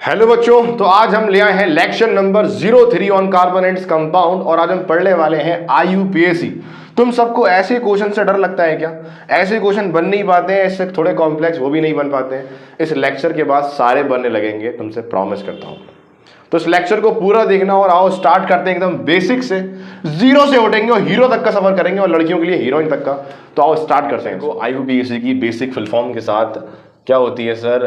Hello बच्चों, तो आज हम ले आए हैं lecture number 03 on carbon and compound और आज हम पढ़ने वाले हैं IUPAC। तुम सबको ऐसे क्वेश्चन से डर लगता है क्या? ऐसे क्वेश्चन बन नहीं पाते हैं, इससे थोड़े कॉम्प्लेक्स वो भी नहीं बन पाते हैं। इस लेक्चर के बाद सारे बनने लगेंगे, तुमसे प्रॉमिस करता हूं। तो इस लेक्चर को पूरा देखना और आओ स्टार्ट करते हैं एकदम बेसिक से, जीरो से उठेंगे और हीरो तक का सफर करेंगे और लड़कियों के लिए हीरोइन तक का। तो आओ स्टार्ट करते हैं। तो IUPAC की बेसिक फुल फॉर्म के साथ क्या होती है सर?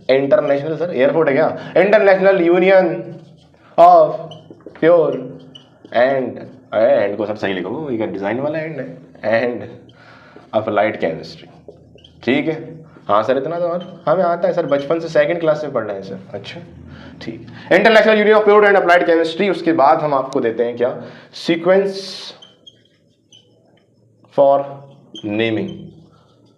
इंटरनेशनल सर एयरपोर्ट है क्या? International union of pure and को सब सही लिखो, ये डिजाइन वाला एंड है, एंड अप्लाइड केमिस्ट्री। ठीक है, हाँ सर इतना तो और हमें आता है सर, बचपन से सेकंड क्लास में पढ़ रहे हैं सर। अच्छा ठीक, international union of pure and applied chemistry. उसके बाद हम आपको देते हैं क्या? Sequence for naming.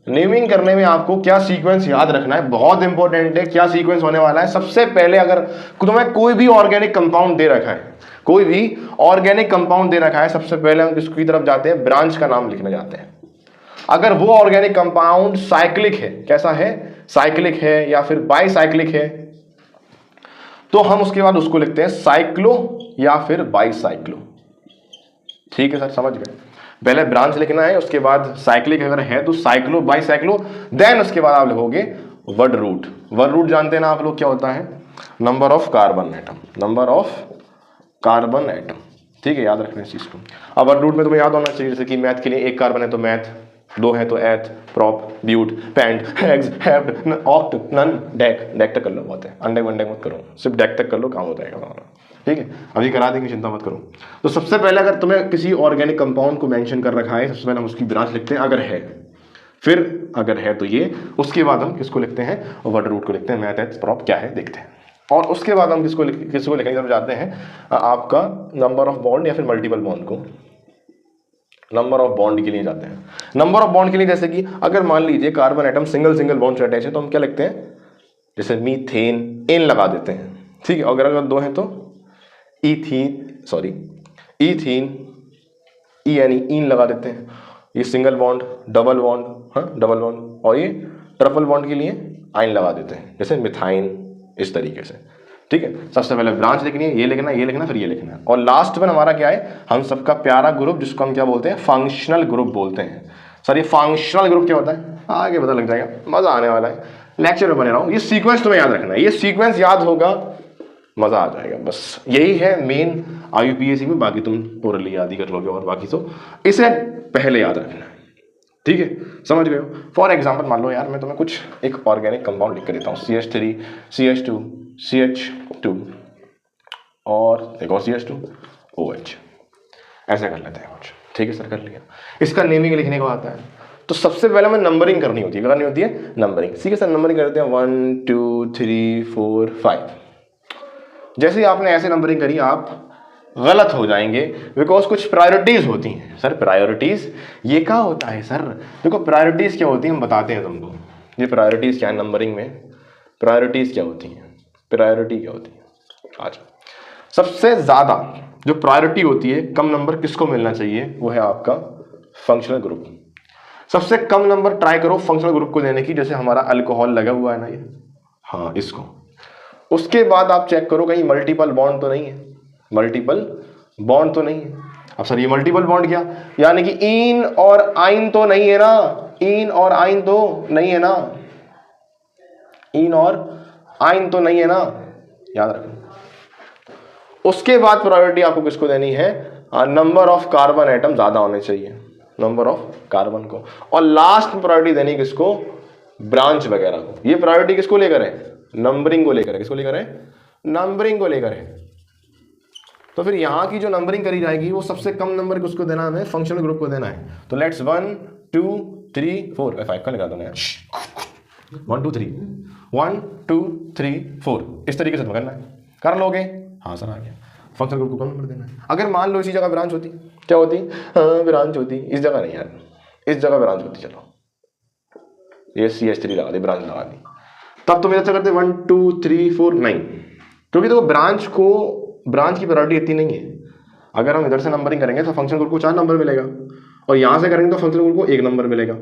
नेमिंग करने में आपको क्या सीक्वेंस याद रखना है, बहुत इंपॉर्टेंट है। क्या सीक्वेंस होने वाला है? सबसे पहले अगर तुम्हें कोई भी ऑर्गेनिक कंपाउंड दे रखा है, कोई भी ऑर्गेनिक कंपाउंड दे रखा है, सबसे पहले हम किसकी तरफ जाते हैं? ब्रांच का नाम लिखने जाते हैं। अगर वो ऑर्गेनिक कंपाउंड साइक्लिक है, कैसा है? साइक्लिक है या फिर बाईसाइक्लिक है, तो हम उसके बाद उसको लिखते हैं साइक्लो या फिर बाईसाइक्लो। ठीक है सर, समझ गए? पहले ब्रांच लिखना है, उसके बाद साइक्लिक अगर है तो साइक्लो बाईसाइक्लो, देन उसके बाद आप लिखोगे वर्ड रूट। वर्ड रूट जानते हैं ना आप लोग, क्या होता है? Number of carbon atom, number of carbon atom. ठीक है, याद रखना इस चीज को। अब वर्ड रूट में तुम्हें याद होना चाहिए, जैसे कि मैथ के लिए एक कार्बन है तो मैथ, दो है तो eth, prop, but, pent, hex, hept, oct, non, dec. Dec तक कर लो, बहुत है, अंडे वंडे मत करो, सिर्फ डेक तक कर लो, काम हो जाएगा हमारा। ठीक है, अभी करा देंगे, चिंता मत करो। तो सबसे पहले अगर तुम्हें किसी ऑर्गेनिक कंपाउंड को मेंशन कर रखा है, सबसे पहले हम उसकी ब्रांच लिखते हैं अगर है, फिर अगर है तो ये, उसके बाद हम किसको लिखते हैं? वर्ड रूट को लिखते हैं, मैथ एथ प्रॉप क्या है देखते हैं। और उसके बाद हम किसको लिखने की तरफ जाते हैं? आपका नंबर ऑफ बॉन्ड या फिर मल्टीपल बॉन्ड को नंबर ऑफ बॉन्ड के लिए जाते हैं। नंबर ऑफ बॉन्ड के लिए जैसे कि अगर मान लीजिए कार्बन एटम सिंगल बॉन्ड से अटैच है तो हम क्या लिखते हैं? जैसे मीथेन, एन लगा देते हैं। ठीक है, अगर दो हैं तो ईथीन, ईन लगा देते हैं। ये सिंगल बॉन्ड, डबल बॉन्ड, हाँ डबल बॉन्ड, और ये ट्रिपल बॉन्ड के लिए आइन लगा देते हैं, जैसे मिथाइन, इस तरीके से। ठीक है, सबसे पहले ब्रांच लिखनी है, ये लिखना फिर ये लिखना है, और लास्ट में हमारा क्या है? हम सबका प्यारा ग्रुप, जिसको हम क्या बोलते हैं? फंक्शनल ग्रुप बोलते हैं। सर ये फंक्शनल ग्रुप क्या होता है? आगे पता लग जाएगा, मजा आने वाला है, लेक्चर में बने रहो। ये सीक्वेंस तुम्हें याद रखना है, ये सीक्वेंस याद होगा, मजा आ जाएगा। बस यही है मेन IUPAC में, बाकी तुम ओरली याद ही कर लोगे, और बाकी तो इसे पहले याद रखना है। ठीक है, समझ गए हो? फॉर एग्जाम्पल मान लो यार, मैं तुम्हें कुछ एक ऑर्गेनिक कंपाउंड लिख कर देता हूँ, CH3, CH2, CH2 और एक और CH2, OH। ऐसे कर लेते हैं कुछ। ठीक है सर, कर लिया। इसका नेमिंग लिखने को आता है, तो सबसे पहले हमें नंबरिंग करनी होती है। क्या करनी होती है? नंबरिंग। ठीक है सर, नंबरिंग करते हैं 1 2 3 4 5। जैसे ही आपने ऐसे नंबरिंग करी, आप गलत हो जाएंगे, बिकॉज कुछ प्रायोरिटीज होती हैं। सर प्रायोरिटीज ये क्या होता है सर? देखो प्रायोरिटीज क्या होती है, हम बताते हैं तुमको। ये प्रायोरिटीज क्या है नंबरिंग में? प्रायोरिटीज क्या होती हैं? प्रायोरिटी क्या होती है? आज सबसे ज्यादा जो प्रायोरिटी होती है, कम नंबर किसको मिलना चाहिए? वो है आपका फंक्शनल ग्रुप। सबसे कम नंबर ट्राई करो फंक्शनल ग्रुप को देने की, जैसे हमारा अल्कोहल लगा हुआ है ना ये, हाँ इसको। उसके बाद आप चेक करो कहीं मल्टीपल बॉन्ड तो नहीं है, मल्टीपल बॉन्ड तो नहीं है। अब सर ये मल्टीपल बॉन्ड क्या? यानी कि इन और आइन तो नहीं है ना, इन और आइन तो नहीं है ना, इन और आइन तो नहीं है ना, याद रखना। उसके बाद प्रायोरिटी आपको किसको देनी है? नंबर ऑफ कार्बन एटम ज्यादा होने चाहिए, नंबर ऑफ कार्बन को। और लास्ट में प्रायोरिटी देनी किसको? ब्रांच वगैरह को। ये प्रायोरिटी किसको लेकर है? नंबरिंग को लेकर है। किसको लेकर है? नंबरिंग को लेकर है। तो फिर यहाँ की जो नंबरिंग करी जाएगी, वो सबसे कम नंबर किसको देना है? हमें फंक्शनल ग्रुप को देना है। तो लेट्स 1 2 3 4 5 का लगा दो ना, 1 2 3 1 2 3 4, इस तरीके से पकड़ना है। कर लोगे? हाँ सर आ गया। फंक्शनल ग्रुप को कम नंबर देना है। अगर मान लो इसी जगह ब्रांच होती, क्या होती? हाँ ब्रांच होती, इस जगह नहीं यार, इस जगह ब्रांच होती। चलो ये CH3 लगा दी, ब्रांच लगा दी, तब तुम ऐसा करते 1 2 3 4 9, क्योंकि देखो ब्रांच की प्रायोरिटी इतनी नहीं है। अगर हम इधर से नंबरिंग करेंगे तो फंक्शनल ग्रुप को 4 नंबर मिलेगा, और यहां से करेंगे तो फंक्शनल ग्रुप को 1 नंबर मिलेगा।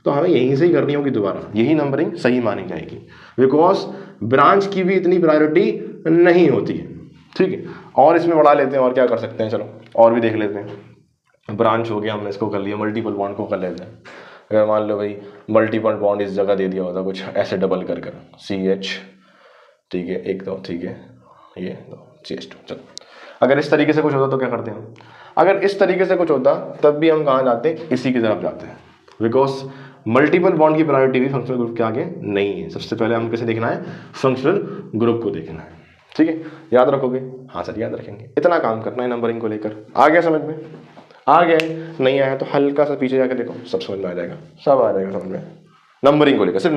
तो हमें यहीं से ही करनी होगी दोबारा, यही नंबरिंग सही मानी जाएगी, बिकॉज ब्रांच की भी इतनी प्रायोरिटी नहीं होती है। ठीक है, और इसमें बढ़ा लेते हैं, और क्या कर सकते हैं, चलो और भी देख लेते हैं। ब्रांच हो गया, हमने इसको कर लिया, मल्टीपल बॉन्ड को कर लेते हैं। अगर मान लो भाई मल्टीपल बॉन्ड इस जगह दे दिया होता कुछ ऐसे डबल कर कर CH, ठीक है, एक दो, ठीक है, ये दो CH2। चलो अगर इस तरीके से कुछ होता तो क्या करते हैं हम, अगर इस तरीके से कुछ होता तब भी हम कहाँ जाते, इसी की तरफ जाते हैं, बिकॉज मल्टीपल बॉन्ड की प्रायोरिटी भी फंक्शनल ग्रुप के आगे नहीं है। सबसे पहले हम कैसे देखना है, फंक्शनल ग्रुप को देखना है। ठीक है, याद रखोगे? हाँ सर याद रखेंगे। इतना काम करना है नंबरिंग को लेकर। आ गया समझ में? आ गया, नहीं आया तो हल्का सा पीछे जाकर देखो, सब समझ में आ जाएगा, सब आ जाएगा समझ में। नंबरिंग को लेकर सिर्फ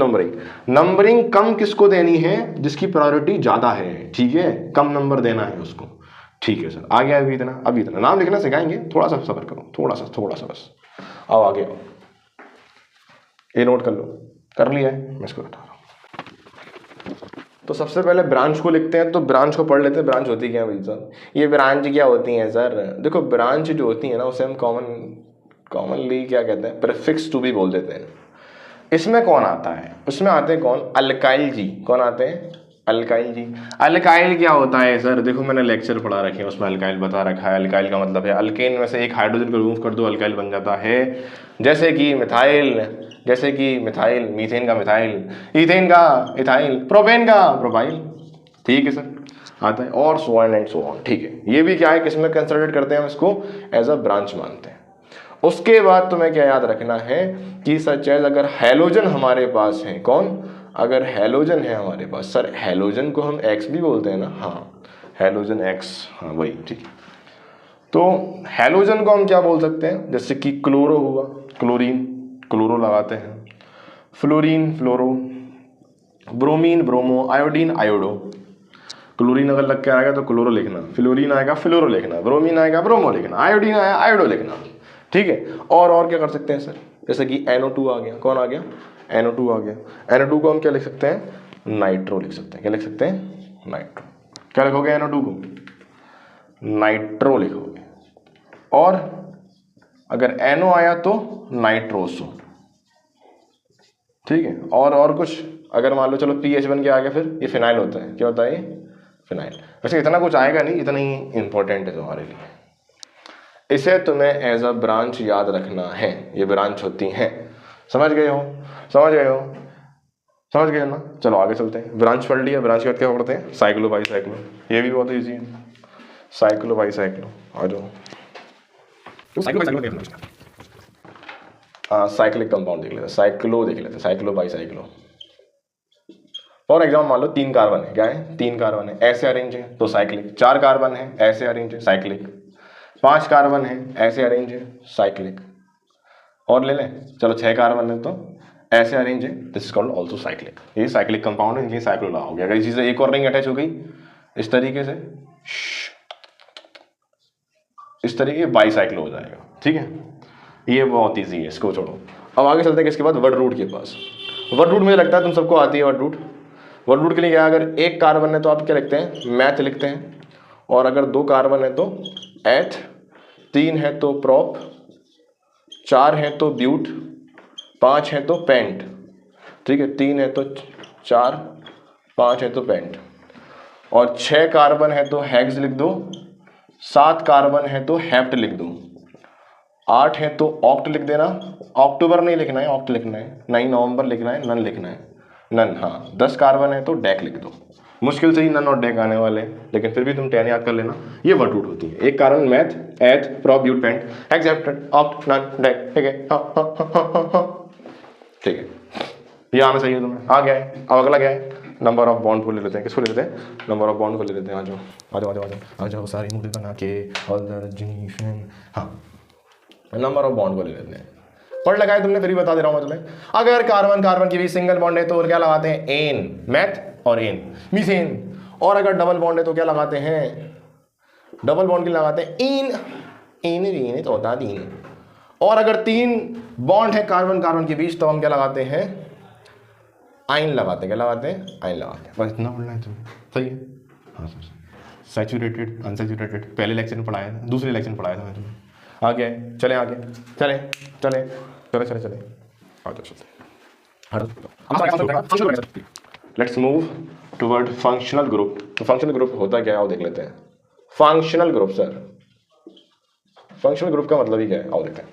नंबरिंग कम किसको देनी है, जिसकी प्रायोरिटी ज्यादा है। ठीक है, कम नंबर देना है उसको। ठीक है सर, आ गया अभी इतना, अभी इतना नाम लिखना सिखाएंगे, थोड़ा सा सब्र करो, थोड़ा सा बस। आओ आगे आओ, ये नोट कर लो, कर लिया है, मैं इसको हटा रहा हूँ। तो सबसे पहले ब्रांच को लिखते हैं, तो ब्रांच को पढ़ लेते हैं। ब्रांच होती क्या है भाई साहब? ये ब्रांच क्या होती है सर? देखो ब्रांच जो होती है ना, उसे हम कॉमनली क्या कहते हैं, प्रीफिक्स टू भी बोल देते हैं। इसमें कौन आता है? उसमें आते हैं कौन? अल्काइल जी। कौन आते हैं? अल्काइल जी। अल्काइल क्या होता है सर? देखो मैंने लेक्चर पढ़ा रखे हैं, उसमें अल्काइल बता रखा है। अल्काइल का मतलब है अल्केन में से एक हाइड्रोजन को रिमूव कर दो, अल्काइल बन जाता है। जैसे कि मिथाइल, मीथेन का मिथाइल, इथेन का इथाइल, प्रोपेन का प्रोपाइल। ठीक है सर, आता है, और so on and so on. ठीक है, ये भी क्या है, किसमें कंसिडर करते हैं हम इसको? एज अ ब्रांच मानते हैं। उसके बाद तुम्हें क्या याद रखना है कि सच एज अगर हैलोजन हमारे पास है, कौन? अगर हैलोजन है हमारे पास, सर हैलोजन को हम एक्स भी बोलते हैं ना? हाँ, हैलोजन एक्स, हाँ वही, ठीक है। तो हैलोजन को हम क्या बोल सकते हैं? जैसे कि क्लोरो हुआ, क्लोरीन, क्लोरो लगाते हैं, fluorine, fluoro, bromine, bromo, iodine, iodo. Chlorine अगर लग के आएगा तो क्लोरो लिखना, फ्लोरीन आएगा फ्लोरो लिखना, ब्रोमीन आएगा ब्रोमो लिखना, आयोडीन आया आयोडो लिखना। ठीक है, और क्या कर सकते हैं सर? जैसे कि NO2 आ गया, कौन आ गया? NO2 आ गया। NO2 को हम क्या लिख सकते हैं? नाइट्रो लिख सकते हैं। क्या लिख सकते हैं? नाइट्रो। क्या लिखोगे NO2 को? नाइट्रो लिखोगे। और अगर NO आया तो नाइट्रोसो। ठीक है, और कुछ अगर मान लो चलो pH बन के आ गया, फिर ये फिनाइल होता है। क्या होता है ये? फिनाइल। वैसे इतना कुछ आएगा नहीं, इतना ही इंपॉर्टेंट है तुम्हारे लिए। इसे तुम्हें एज अ ब्रांच याद रखना है, ये ब्रांच होती हैं। समझ गए हो? समझ गए ना? चलो आगे चलते हैं। ब्रांच पढ़ लिया, ब्रांच के बाद क्या पढ़ते हैं? Cyclo by cyclo. ये भी बहुत ईजी है, साइक्लो बाई साइक्लो। आ जाओ, साइक्लिक कंपाउंड देख लेते हैं, साइक्लो देख लेते हैं, cyclo by cyclo. For example मान लो 3 कार्बन है, क्या है? 3 कार्बन है, ऐसे अरेंज है तो साइक्लिक। 4 कार्बन है, ऐसे अरेंज है, साइक्लिक। 5 कार्बन है, ऐसे अरेंज है, साइक्लिक। और ले लें, चलो 6 कार्बन है तो ऐसे अरेंज है, this is called also cyclic. ये साइक्लिक कंपाउंड है, ये साइक्लो हो गया। अगर इसी से एक और रिंग अटैच हो गई इस तरीके से, इस तरीके बाईसाइक्लो हो जाएगा। ठीक है, ये बहुत ईजी है, इसको छोड़ो। अब आगे चलते हैं इसके बाद वर्ड रूट के पास। वर्ड रूट मुझे लगता है तुम सबको आती है वर्ड रूट। वर्ड रूट के लिए क्या, अगर 1 कार्बन है तो आप क्या लिखते हैं? मैथ लिखते हैं। और अगर 2 कार्बन है तो एथ, 3 है तो प्रॉप, 4 है तो ब्यूट, 5 है तो पेंट। ठीक है, 3 है तो 4, 5 है तो पेंट। और 6 कार्बन है तो हेक्स लिख दो, 7 कार्बन है तो हेप्ट लिख दो, 8 है तो ऑक्ट लिख देना। अक्टूबर नहीं लिखना है, ऑक्ट लिखना है। 9 नवंबर लिखना है, नन लिखना है, नन। हाँ, 10 कार्बन है तो डेक लिख दो। मुश्किल से ही नन और डेक आने वाले, लेकिन फिर भी तुम 10 याद कर लेना। ये वर्ड रूट होती है। 1 carbon meth, eth, prop, but, pent, accepted, oct, non, dec. ठीक है, ठीक है, ये आना चाहिए तुम्हें। आ गया है। अब अगला क्या है? नंबर ऑफ बॉन्ड को ले लेते हैं। किसको ले लेते हैं? नंबर ऑफ बॉन्ड को ले लेते हैं। आ जाओ सारी मूर्ति बना के। हाँ, नंबर ऑफ बॉन्ड को ले लेते हैं। पढ़ लगाए तुमने, फिर भी बता दे रहा हूँ मैं तुम्हें। अगर कार्बन के बीच सिंगल बॉन्ड है तो क्या लगाते हैं? एन, मैथ और एन, मीथेन। और अगर डबल बॉन्ड है तो क्या लगाते हैं? डबल बॉन्ड के लगाते हैं इन तो होता है 3। और अगर 3 बॉन्ड है कार्बन के बीच तो हम क्या लगाते हैं? आइन लगाते हैं। क्या लगाते हैं? आइन लगाते हैं। बस इतना पढ़ना है तुम्हें, सही है? हाँ सर। सैचुरेटेड, अनसैचुरेटेड पहले लेक्चर में पढ़ाया था, दूसरे लेक्चर में पढ़ाया था मैं तुम्हें। आगे चले, आगे चले चले चले चले चले let's move toward functional group. तो फंक्शनल ग्रुप होता क्या है आओ देख लेते हैं। Functional group sir, functional group का मतलब ही क्या है आओ देखते हैं।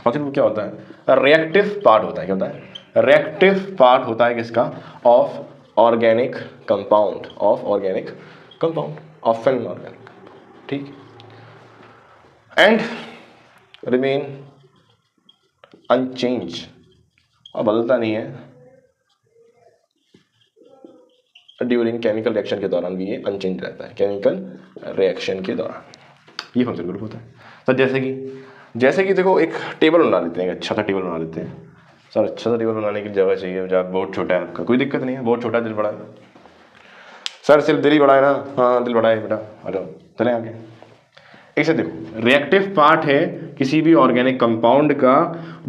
फंक्शनल ग्रुप क्या होता है? रिएक्टिव पार्ट होता है। क्या होता है? रिएक्टिव पार्ट होता है किसका? Of organic compound, of organic compound, of an organic, ठीक, एंड रिमेन अनचेंज, और बदलता नहीं है ड्यूरिंग केमिकल रिएक्शन के दौरान भी ये अनचेंज रहता है, केमिकल रिएक्शन के दौरान। ये फंक्शनल ग्रुप होता है। तो जैसे कि देखो एक टेबल बना लेते हैं, अच्छा सा टेबल बना लेते हैं सर। अच्छा सा टेबल बनाने की जगह चाहिए, जहाँ बहुत छोटा है आपका, कोई दिक्कत नहीं है, बहुत छोटा दिल बड़ा है सर, सिर्फ दिल ही बड़ा है ना, हाँ दिल बड़ा है बेटा, आ जाओ चले आगे। ऐसे देखो रिएक्टिव पार्ट है किसी भी ऑर्गेनिक कंपाउंड का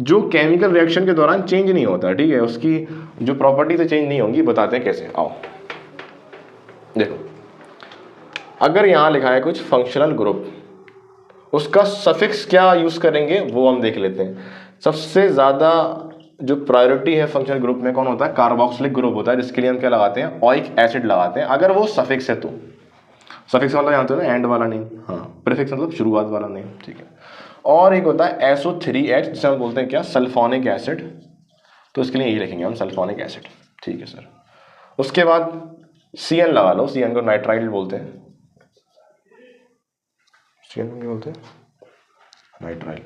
जो केमिकल रिएक्शन के दौरान चेंज नहीं होता, ठीक है, उसकी जो प्रॉपर्टी से चेंज नहीं होंगी, बताते हैं कैसे। आओ देखो, अगर यहाँ लिखा है कुछ फंक्शनल ग्रुप, उसका सफिक्स क्या यूज करेंगे वो हम देख लेते हैं। सबसे ज्यादा जो प्रायोरिटी है फंक्शनल ग्रुप में कौन होता है? कार्बोक्सिलिक ग्रुप होता है, जिसके लिए हम क्या लगाते हैं? ओइक एसिड लगाते हैं, अगर वो सफिक्स है तो। सफिक्स मतलब जानते हो ना, एंड वाला नहीं, हाँ, प्रीफिक्स मतलब शुरुआत वाला नहीं, ठीक है। और एक होता है SO3H, जिसे हम बोलते हैं क्या? सल्फोनिक एसिड, तो इसके लिए यही लिखेंगे हम, सल्फोनिक एसिड, ठीक है सर। उसके बाद CN लगा लो, CN को नाइट्राइल बोलते हैं, CN को क्या बोलते हैं? नाइट्राइल,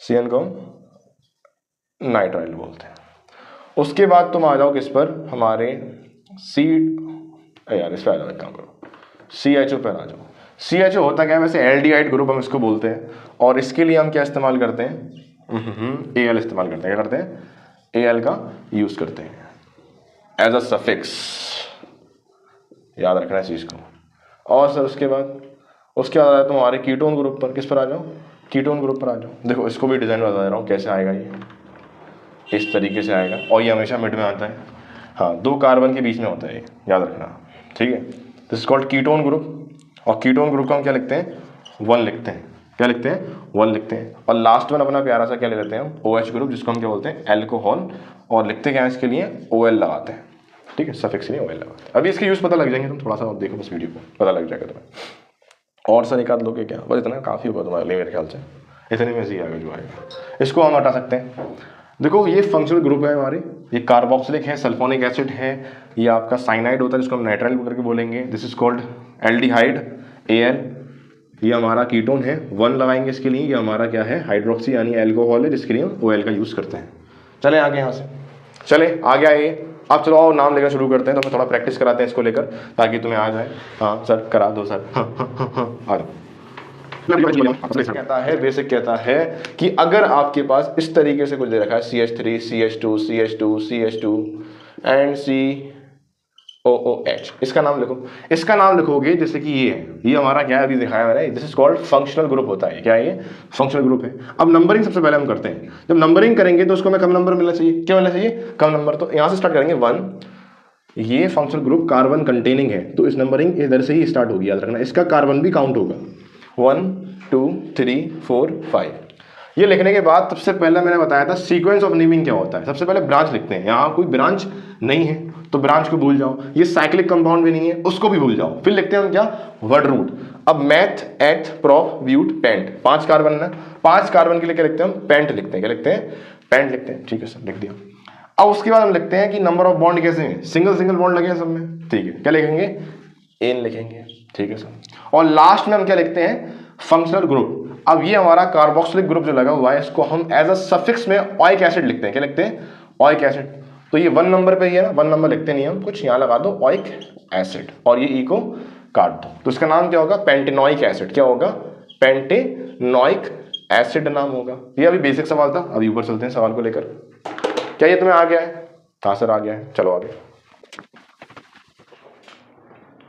CN को नाइट्राइल बोलते हैं। उसके बाद तुम आ जाओ किस पर? हमारे यार इस पर आ जाओ, एक काम करो, CHO पर आ जाओ। CHO होता क्या है वैसे? एल्डिहाइड ग्रुप हम इसको बोलते हैं, और इसके लिए हम क्या इस्तेमाल करते हैं? AL इस्तेमाल करते हैं। क्या करते हैं? AL का यूज करते हैं एज अ सफिक्स, याद रखना इस चीज को। और सर उसके बाद आ जाए तुम हमारे कीटोन ग्रुप पर। किस पर आ जाओ? कीटोन ग्रुप पर आ जाओ। देखो इसको भी डिजाइन बता दे रहा हूँ कैसे आएगा, ये इस तरीके से आएगा, और ये हमेशा मिड में आता है, हाँ, 2 कार्बन के बीच में होता है ये, याद रखना, ठीक है। This is called ketone group, और कीटोन ग्रुप का हम क्या लिखते हैं? 1 लिखते हैं। क्या लिखते हैं? 1 लिखते हैं। और लास्ट में अपना प्यारा सा क्या ले लेते हैं हम? OH ग्रुप, जिसको हम क्या बोलते हैं? एल्कोहल, और लिखते क्या है इसके लिए? OL लगाते हैं, ठीक है, सफिक्स के लिए OL लगाते हैं। अभी इसके यूज पता लग जाएंगे, तुम थोड़ा सा और देखो बस वीडियो को, पता लग जाएगा तुम्हें। और सर एक आध लोगे क्या? बस इतना काफ़ी होगा तुम्हारे लिए मेरे ख्याल से, इतने में से ही आएगा जो आएगा। इसको हम हटा सकते हैं। देखो ये फंक्शनल ग्रुप है हमारे, ये कार्बोक्सिलिक है, सल्फोनिक एसिड है, ये आपका साइनाइड होता है जिसको हम नाइट्राइल करके बोलेंगे, this is called aldehyde AL। ये हमारा कीटोन है, 1 लगाएंगे इसके लिए, ये हमारा क्या है? हाइड्रोक्सी यानी एल्कोहल है, जिसके लिए हम OL का यूज करते हैं। चले आगे, यहाँ से चले आ गया ये। अब चलो और नाम लेकर शुरू करते हैं, तो हमें थोड़ा प्रैक्टिस कराते हैं इसको लेकर, ताकि तुम्हें आ जाए। हाँ सर करा दो सर, आ जाओ। कहता है बेसिक कहता है कि अगर आपके पास इस तरीके से कुछ दे रखा है CH3 CH2 CH2 CH2 and COOH, इसका नाम लिखो। इसका नाम लिखोगे जैसे कि ये है, ये हमारा क्या है अभी दिखाया मैंने, this is called functional group होता है। क्या है ये? फंक्शनल ग्रुप है। अब नंबरिंग सबसे पहले हम करते हैं। जब नंबरिंग करेंगे तो उसको हमें कम नंबर मिलना चाहिए। क्या मिलना चाहिए? कम नंबर। तो यहां से स्टार्ट करेंगे 1, ये फंक्शनल ग्रुप कार्बन कंटेनिंग है, तो इस नंबरिंग इधर से ही स्टार्ट होगी, याद रखना। इसका कार्बन भी काउंट होगा, 1 2 3 4 5। ये लिखने के बाद सबसे पहले मैंने बताया था सीक्वेंस ऑफ नेमिंग क्या होता है। सबसे पहले ब्रांच लिखते हैं, यहाँ कोई ब्रांच नहीं है तो ब्रांच को भूल जाओ। ये साइक्लिक कंपाउंड भी नहीं है, उसको भी भूल जाओ। फिर लिखते हैं हम क्या? Word root. अब meth eth prop but pent, 5 carbon है, 5 कार्बन के लिए क्या लिखते हैं हम? पेंट लिखते हैं। क्या लिखते हैं? पेंट लिखते हैं, ठीक है सर, लिख दिया। अब उसके बाद हम लिखते हैं कि नंबर ऑफ बॉन्ड कैसे हैं? सिंगल सिंगल बॉन्ड लगे हैं सब में, ठीक है। क्या लिखेंगे? N लिखेंगे, ठीक है सर। और लास्ट में हम क्या लिखते हैं? Functional group. अब ये हमारा कार्बोक्सिलिक ग्रुप जो लगा हुआ है, इसको हम एज अ सफिक्स में ओइक एसिड लिखते हैं। क्या लिखते हैं? Oic acid. तो ये 1 नंबर पे ही है ना, 1 नंबर लिखते नहीं हम, कुछ यहाँ लगा दो ओइक एसिड, और ये E को काट दो। तो इसका नाम क्या होगा? Pentanoic acid. क्या होगा? पेंटेनोइक एसिड नाम होगा। ये अभी बेसिक सवाल था, अभी ऊपर चलते हैं सवाल को लेकर। क्या ये तुम्हें आ गया है? हाँ सर आ गया है, चलो आगे।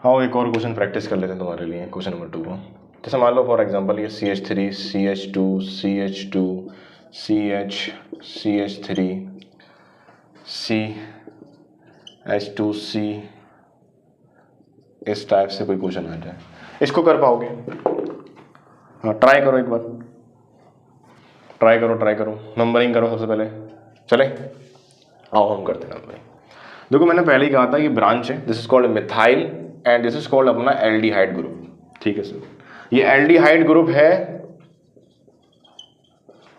हाँ एक और क्वेश्चन प्रैक्टिस कर लेते हैं तुम्हारे लिए, क्वेश्चन नंबर 2 को। जैसे मान लो फॉर एग्जांपल ये CH3 CH2 CH2 CH CH3 CH2C, इस टाइप से कोई क्वेश्चन आ जाए, इसको कर पाओगे? हाँ ट्राई करो एक बार, ट्राई करो नंबरिंग करो सबसे पहले। चले आओ हम करते हैं नंबरिंग। देखो मैंने पहले ही कहा था कि ब्रांच है, this is called methyl and this is called अपना एल्डिहाइड ग्रुप। ठीक है सर, ये एल्डिहाइड ग्रुप है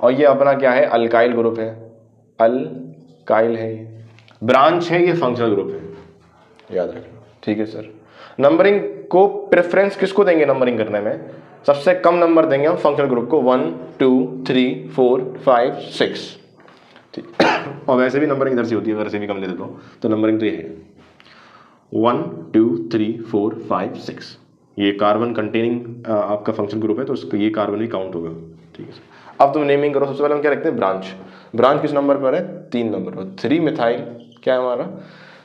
और ये अपना क्या है, अल्काइल ग्रुप है, अल्काइल है, ये ब्रांच है, ये फंक्शनल ग्रुप है, याद रखना। ठीक है सर, नंबरिंग को प्रेफरेंस किसको देंगे नंबरिंग करने में, सबसे कम नंबर देंगे हम फंक्शनल ग्रुप को, 1 2 3 4 5 6। ठीक, और वैसे भी नंबरिंग इधर से होती है, अगर से भी कम दे देता हूँ तो नंबरिंग तो ये है 1 2 3 4 5 6। ये कार्बन कंटेनिंग आपका फंक्शनल ग्रुप है तो उसका ये कार्बन भी काउंट होगा। ठीक है सर, अब तुम नेमिंग करो। सबसे पहले हम क्या रखते हैं, ब्रांच। ब्रांच किस नंबर पर है, 3 नंबर पर, 3 मिथाइल, क्या है हमारा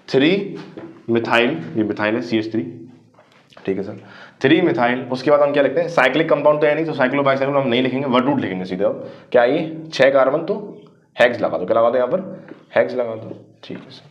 3 मिथाइल, ये मिथाइल है CH3। ठीक है सर, 3 मिथाइल। उसके बाद हम क्या लिखते हैं, साइक्लिक कंपाउंड तो है नहीं तो साइक्लो बाइसाइक्लो हम नहीं लिखेंगे, वर्ड रूट लिखेंगे सीधे। अब क्या ये 6 कार्बन तो हेक्स लगा दो, क्या लगा दो यहाँ पर, हेक्स लगा दो। ठीक है सर,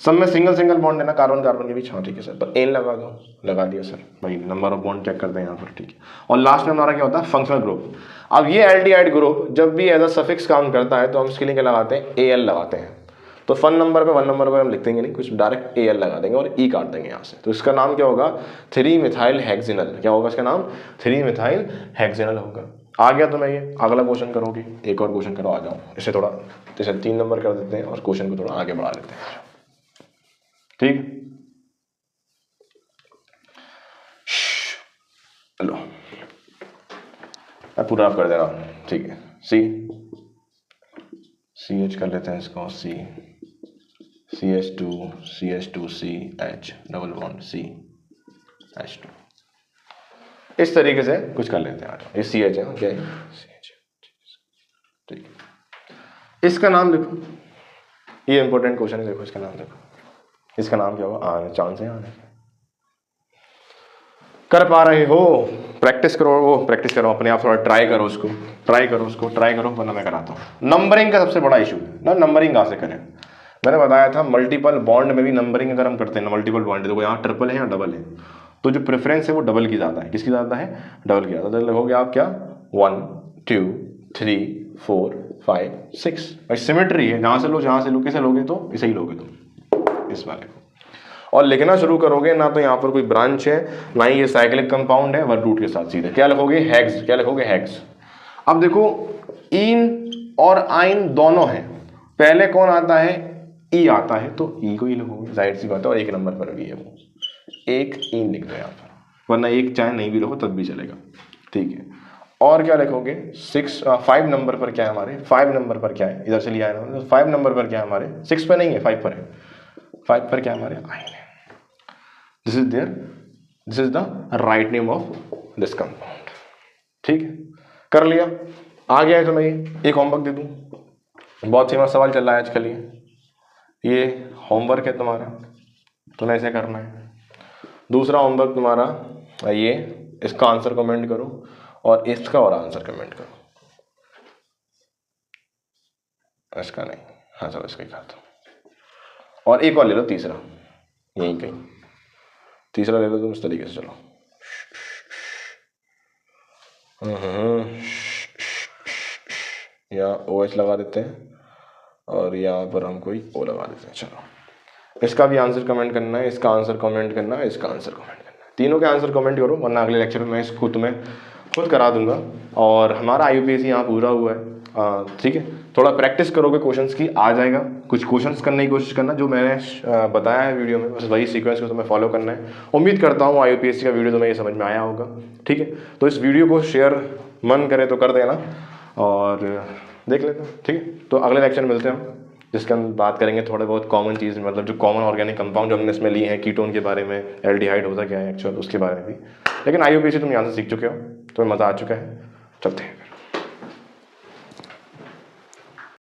सब में सिंगल सिंगल बॉन्ड है ना कार्बन कार्बन के बीच, हाँ ठीक है सर, पर एन लगा दो, लगा दिया सर, भाई नंबर ऑफ बॉन्ड चेक करते हैं यहाँ पर। ठीक है, और लास्ट में हमारा क्या होता है, फंक्शनल ग्रुप। अब ये एल्डिहाइड ग्रुप जब भी एज अ सफिक्स काम करता है तो हम इसके लिए क्या लगाते हैं, AL लगाते हैं। तो 1 नंबर पर हम लिख देंगे नहीं कुछ, डायरेक्ट AL लगा देंगे और E काट देंगे यहाँ से। तो इसका नाम क्या होगा, 3 मिथाइल हेक्सेनल। क्या होगा इसका नाम, 3 मिथाइल हेक्सेनल होगा। आ गया तुम्हें ये, अगला क्वेश्चन करोगे, एक और क्वेश्चन करो, आ जाओ। इसे थोड़ा जैसे 3 नंबर कर देते हैं और क्वेश्चन को थोड़ा आगे बढ़ा लेते हैं। ठीक, हेलो मैं पूरा आप कर दे रहा हूँ। ठीक है, CH कर लेते हैं इसको, CH2CH2CH डबल बॉन्ड CH2, इस तरीके से कुछ कर लेते हैं। ये CH है, क्या है CH। ठीक, इसका नाम देखो, ये इंपॉर्टेंट क्वेश्चन है, देखो इसका नाम देखो, इसका नाम क्या होगा, आने चांस है आने का। कर पा रहे हो, प्रैक्टिस करो, वो प्रैक्टिस करो अपने आप, थोड़ा ट्राई करो उसको, ट्राई करो, वरना मैं कराता हूँ। नंबरिंग का सबसे बड़ा इशू ना, नंबरिंग कहाँ से करें। मैंने बताया था मल्टीपल बॉन्ड में भी नंबरिंग अगर हम करते हैं ना, मल्टीपल बॉन्ड, देखो यहाँ ट्रिपल है, यहाँ डबल है, तो जो प्रेफरेंस है वो डबल की ज़्यादा है। किसकी ज़्यादा है, डबल की ज़्यादा। तो लिखोगे आप क्या, 1 2 3 4 5 6। भाई सिमेट्री है, जहाँ से लो, कैसे लोगे, तो इसे ही लोगे तुम, इस वाले को। और लिखना शुरू करोगे ना तो यहाँ पर कोई ब्रांच है ना ही ये साइक्लिक कंपाउंड है, वर्ड रूट के साथ सीधे क्या लिखोगे, हेक्स। क्या लिखोगे, हेक्स। अब देखो इन और आइन दोनों हैं, पहले कौन आता है, ई आता है, तो ई को ही लिखोगे, जाहिर सी बात है। और 1 नंबर पर भी है वो, 1 ई लिख दो यहाँ पर, वरना 1 चाहे नहीं भी लिखो तब भी चलेगा। ठीक है, और क्या लिखोगे, 5 नंबर पर क्या है हमारे, 5 नंबर पर क्या है, इधर से लिया है ना, 5 नंबर पर क्या है हमारे, 6 पर नहीं है, 5 पर है। 5 पर क्या हमारे, आइन है। This is the write name of this compound. ठीक है, कर लिया, आ गया है। तो मैं एक होमवर्क दे दूं, बहुत फेमस सवाल चल रहा है आजकल, ये होमवर्क है तुम्हारा, तुम्हें ऐसे करना है। दूसरा होमवर्क तुम्हारा ये, इसका आंसर कमेंट करो और इसका और आंसर कमेंट करो। इसका नहीं, हाँ चलो इसका ही करता हूँ। और एक और ले लो, तीसरा यहीं कहीं, तीसरा ले लो तुम इस तरीके से। चलो यहाँ OH लगा देते हैं और यहाँ पर हम कोई O लगा देते हैं। चलो इसका भी आंसर कमेंट करना है, इसका आंसर कमेंट करना है, इसका आंसर कमेंट करना है, तीनों के आंसर कमेंट करो, वरना अगले लेक्चर में मैं इसको तुम्हें खुद करा दूंगा। और हमारा IUPAC यहाँ पूरा हुआ है। ठीक है, थोड़ा प्रैक्टिस करोगे क्वेश्चंस की, आ जाएगा। कुछ क्वेश्चंस करने की कोशिश करना, जो मैंने बताया है वीडियो में, बस वही सीक्वेंस को तुम्हें फॉलो करना है। उम्मीद करता हूँ IUPAC का वीडियो तुम्हें ये समझ में आया होगा। ठीक है, तो इस वीडियो को शेयर मन करे तो कर देना और देख लेते हैं। ठीक है, तो अगले लेक्चर मिलते हैं हम, जिसके हम बात करेंगे थोड़े बहुत कॉमन चीज़, मतलब जो कॉमन ऑर्गेनिक कंपाउंड जो हमने इसमें लिए हैं, कीटोन के बारे में, एल्डिहाइड होता क्या है एक्चुअल, उसके बारे में भी। लेकिन IUPAC तुम यहाँ से सीख चुके हो, तुम्हें मज़ा आ चुका है। चलते हैं।